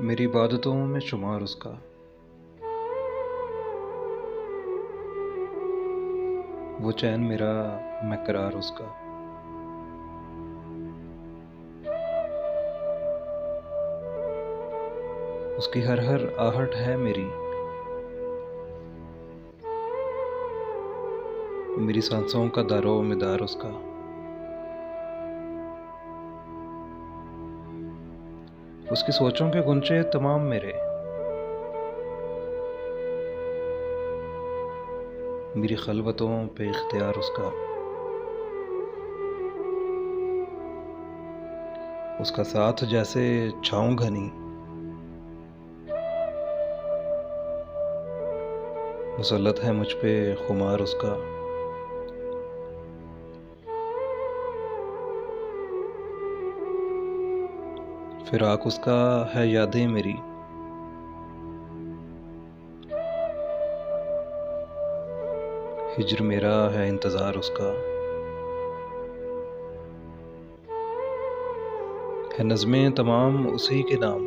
मेरी इबादतों में शुमार उसका। वो चैन मेरा, मैं करार उसका। उसकी हर हर आहट है मेरी, मेरी सांसों का दारो मिदार उसका। उसकी सोचों के गुंचे तमाम मेरे, मेरी खलवतों पे इख्तियार उसका। उसका साथ जैसे छाँव घनी, मुसल्लत है मुझ पे खुमार उसका। फिराक उसका है यादें मेरी, हिज्र मेरा है इंतज़ार उसका। है नज़्में तमाम उसी के नाम,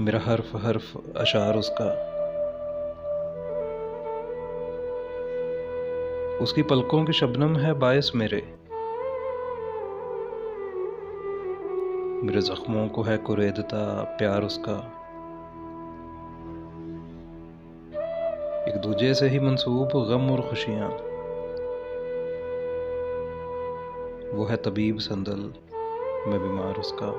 मेरा हर्फ हर्फ अशार उसका। उसकी पलकों की शबनम है बायस मेरे, मेरे ज़ख्मों को है कुरेदता प्यार उसका। एक दूजे से ही मंसूब गम और खुशियाँ, वो है तबीब संदल, मैं बीमार उसका।